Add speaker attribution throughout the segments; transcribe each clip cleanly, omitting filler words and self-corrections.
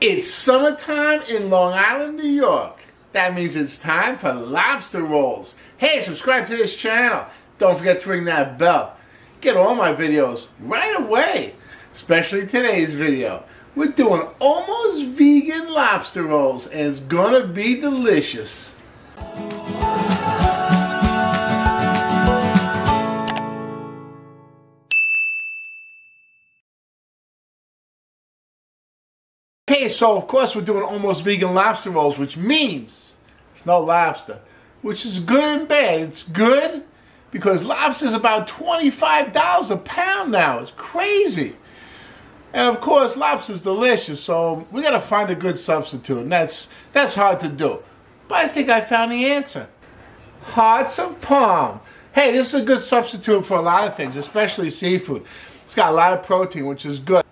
Speaker 1: It's summertime in Long Island, New York. That means it's time for lobster rolls. Hey, subscribe to this channel. Don't forget to ring that bell. Get all my videos right away, especially today's video. We're doing almost vegan lobster rolls, and it's gonna be delicious. Okay, so of course we're doing almost vegan lobster rolls, which means it's no lobster, which is good and bad. It's good because lobster is about $25 a pound now. It's crazy. And of course lobster's delicious, so we gotta find a good substitute, and that's hard to do. But I think I found the answer. Hearts of palm. Hey, this is a good substitute for a lot of things, especially seafood. It's got a lot of protein, which is good.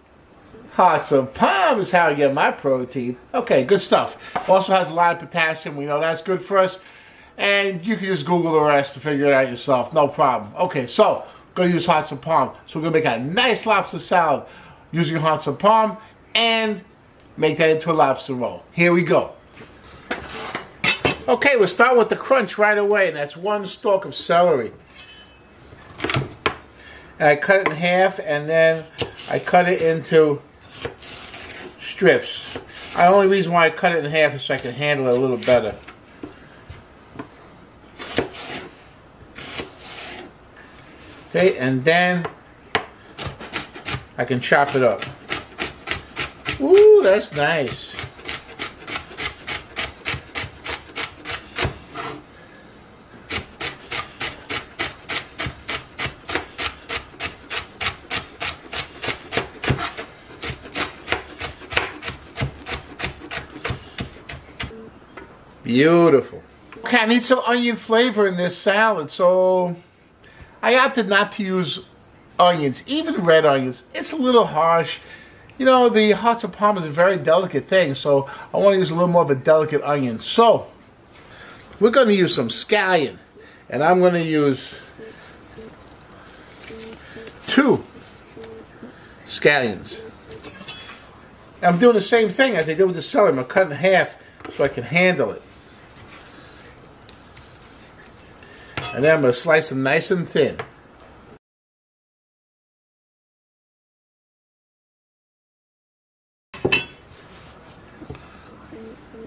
Speaker 1: Hearts of palm is how I get my protein. Okay, good stuff. Also has a lot of potassium. We know that's good for us. And you can just Google the rest to figure it out yourself. No problem. Okay, so we're going to use hearts of palm. So we're going to make a nice lobster salad using hearts of palm and make that into a lobster roll. Here we go. Okay, we'll start with the crunch right away. And that's 1 stalk of celery. And I cut it in half, and then I cut it into strips. The only reason why I cut it in half is so I can handle it a little better. Okay, and then I can chop it up. Ooh, that's nice. Beautiful. Okay, I need some onion flavor in this salad, so I opted not to use onions, even red onions. It's a little harsh. You know, the hearts of palm is a very delicate thing, so I want to use a little more of a delicate onion. So, we're going to use some scallion, and I'm going to use 2 scallions. I'm doing the same thing as I did with the celery. I'm going to cut it in half so I can handle it. And then I'm going to slice them nice and thin.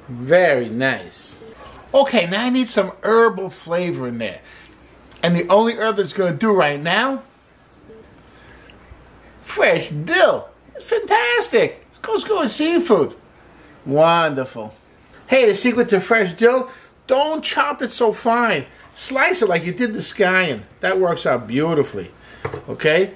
Speaker 1: Very nice. Okay, now I need some herbal flavor in there. And the only herb that's going to do right now, fresh dill. It's fantastic. It goes good with seafood. Wonderful. Hey, the secret to fresh dill, don't chop it so fine. Slice it like you did the scallion. That works out beautifully. Okay?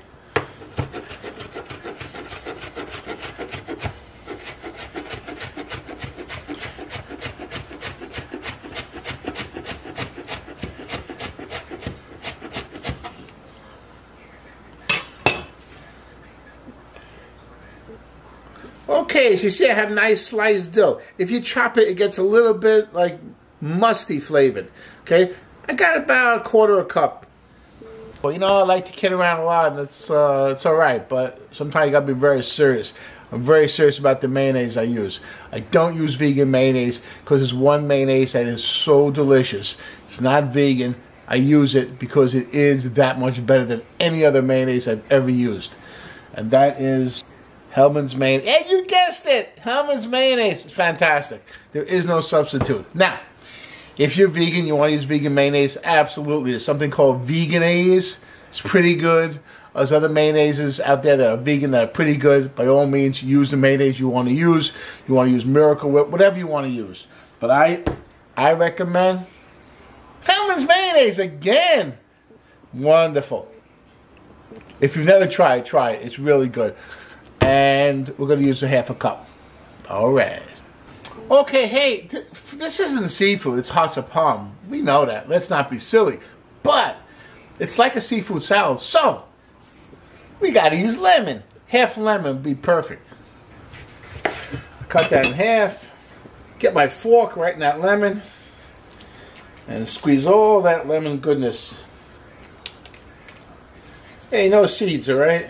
Speaker 1: Okay, so you see I have nice sliced dill. If you chop it, it gets a little bit like musty flavored. Okay? I got about 1/4 cup. Well, you know, I like to kid around a lot, and it's alright, but sometimes you gotta be very serious. I'm very serious about the mayonnaise I use. I don't use vegan mayonnaise because there's one mayonnaise that is so delicious. It's not vegan. I use it because it is that much better than any other mayonnaise I've ever used. And that is Hellmanns Mayonnaise. And you guessed it! Hellmanns Mayonnaise. It's fantastic. There is no substitute. Now, if you're vegan, you want to use vegan mayonnaise, absolutely. There's something called Vegenaise. It's pretty good. There's other mayonnaises out there that are vegan that are pretty good. By all means, use the mayonnaise you want to use. You want to use Miracle Whip, whatever you want to use. But I recommend Hellmanns Mayonnaise again. Wonderful. If you've never tried it, try it. It's really good. And we're going to use a 1/2 cup. All right. Okay, hey, this isn't seafood, it's hearts of palm. We know that. Let's not be silly. But it's like a seafood salad, so we got to use lemon. 1/2 lemon would be perfect. Cut that in half. Get my fork right in that lemon. And squeeze all that lemon goodness. Hey, no seeds, all right?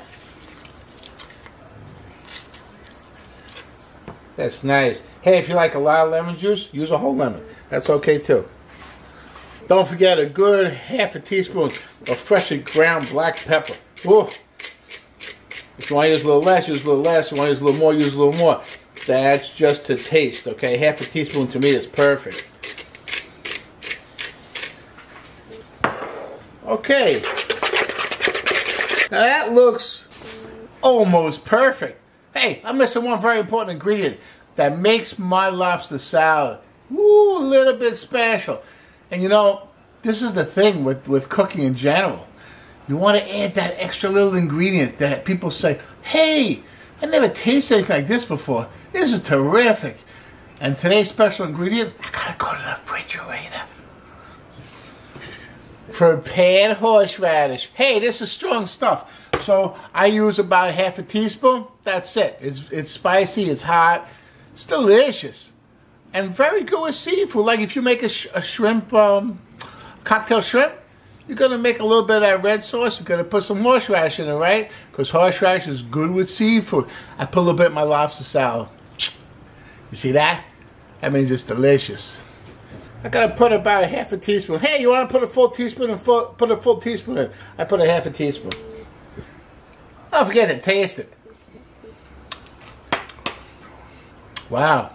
Speaker 1: That's nice. Hey, if you like a lot of lemon juice, use a whole lemon. That's okay too. Don't forget a good half a teaspoon of freshly ground black pepper. Ooh. If you want to use a little less, use a little less. If you want to use a little more, use a little more. That's just to taste, okay? Half a teaspoon to me is perfect. Okay. Now that looks almost perfect. Hey, I'm missing one very important ingredient that makes my lobster salad a little bit special. And you know, this is the thing with cooking in general. You want to add that extra little ingredient that people say, hey, I never tasted anything like this before. This is terrific. And today's special ingredient, I gotta go to the refrigerator. Prepared horseradish. Hey, this is strong stuff. So I use about half a teaspoon. That's it. It's spicy, it's hot, it's delicious. And very good with seafood. Like if you make a shrimp, cocktail shrimp, you're going to make a little bit of that red sauce. You're going to put some horseradish in it, right? Because horseradish is good with seafood. I put a little bit in my lobster salad. You see that? That means it's delicious. I got to put about a half a teaspoon. Hey, you want to put a full teaspoon and put a full teaspoon in? I put a half a teaspoon. Don't forget to taste it. Wow.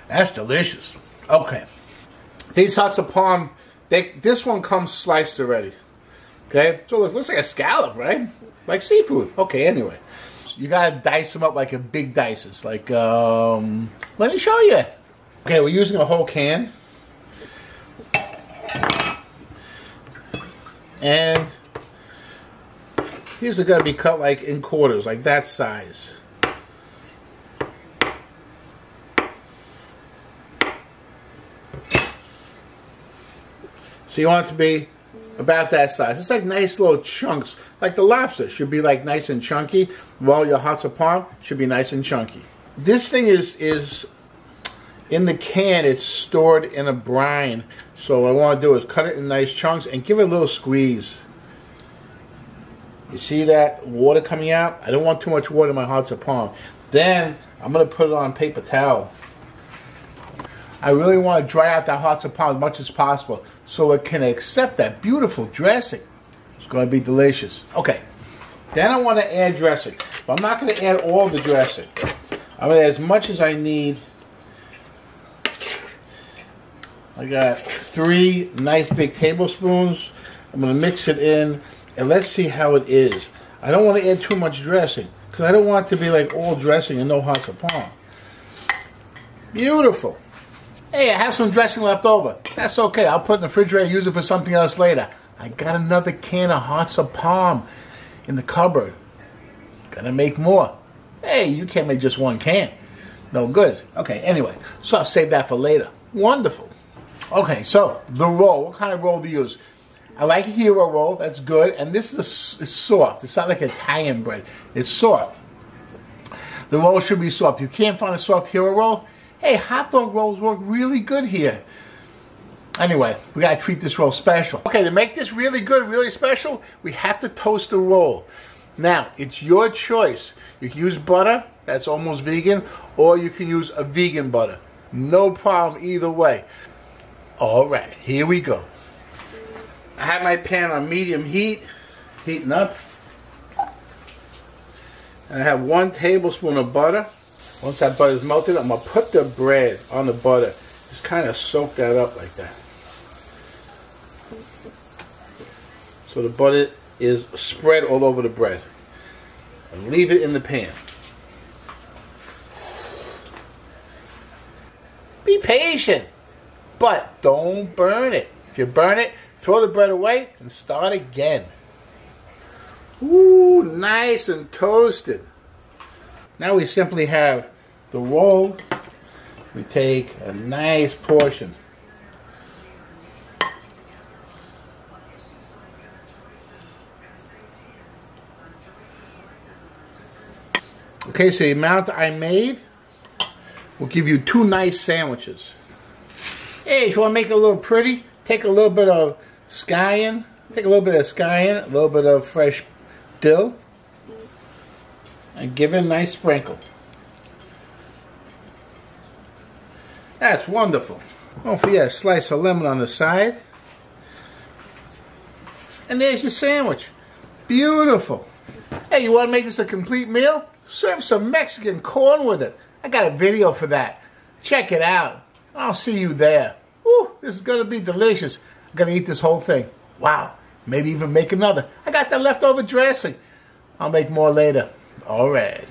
Speaker 1: That's delicious. Okay. These hearts of palm, this one comes sliced already. Okay? So it looks like a scallop, right? Like seafood. Okay, anyway. You gotta dice them up like a big dices. Like, let me show you. Okay, we're using a whole can. And these are gonna be cut like in quarters, like that size. So you want it to be about that size. It's like nice little chunks. Like the lobster should be like nice and chunky. Well, your hearts of palm should be nice and chunky. This thing is in the can. It's stored in a brine. So what I want to do is cut it in nice chunks and give it a little squeeze. You see that water coming out? I don't want too much water in my hearts of palm. Then I'm going to put it on paper towel. I really want to dry out that hearts of palm as much as possible so it can accept that beautiful dressing. It's going to be delicious. Okay, then I want to add dressing. But I'm not going to add all the dressing. I'm going to add as much as I need. I got 3 nice big tablespoons. I'm going to mix it in and let's see how it is. I don't want to add too much dressing because I don't want it to be like all dressing and no hearts of palm. Beautiful. Hey, I have some dressing left over. That's okay. I'll put it in the refrigerator and use it for something else later. I got another can of hearts of palm in the cupboard. Gotta make more. Hey, you can't make just one can. No good. Okay, anyway. So I'll save that for later. Wonderful. Okay, so the roll. What kind of roll do you use? I like a hero roll. That's good. And this is soft. It's not like Italian bread. It's soft. The roll should be soft. If you can't find a soft hero roll, hey, hot dog rolls work really good here. Anyway, we gotta treat this roll special. Okay, to make this really good, really special, we have to toast the roll. Now, it's your choice. You can use butter, that's almost vegan, or you can use a vegan butter. No problem either way. All right, here we go. I have my pan on medium heat, heating up. And I have 1 tablespoon of butter. Once that butter is melted, I'm going to put the bread on the butter. Just kind of soak that up like that. So the butter is spread all over the bread. And leave it in the pan. Be patient, but don't burn it. If you burn it, throw the bread away and start again. Ooh, nice and toasted. Now we simply have the roll. We take a nice portion. Okay, so the amount I made will give you 2 nice sandwiches. Hey, if you want to make it a little pretty, take a little bit of scallion. Take a little bit of scallion, a little bit of fresh dill, and give it a nice sprinkle. That's wonderful. Don't forget a slice of lemon on the side. And there's your sandwich. Beautiful. Hey, you want to make this a complete meal? Serve some Mexican corn with it. I got a video for that. Check it out. I'll see you there. Woo, this is going to be delicious. I'm going to eat this whole thing. Wow. Maybe even make another. I got that leftover dressing. I'll make more later. All right.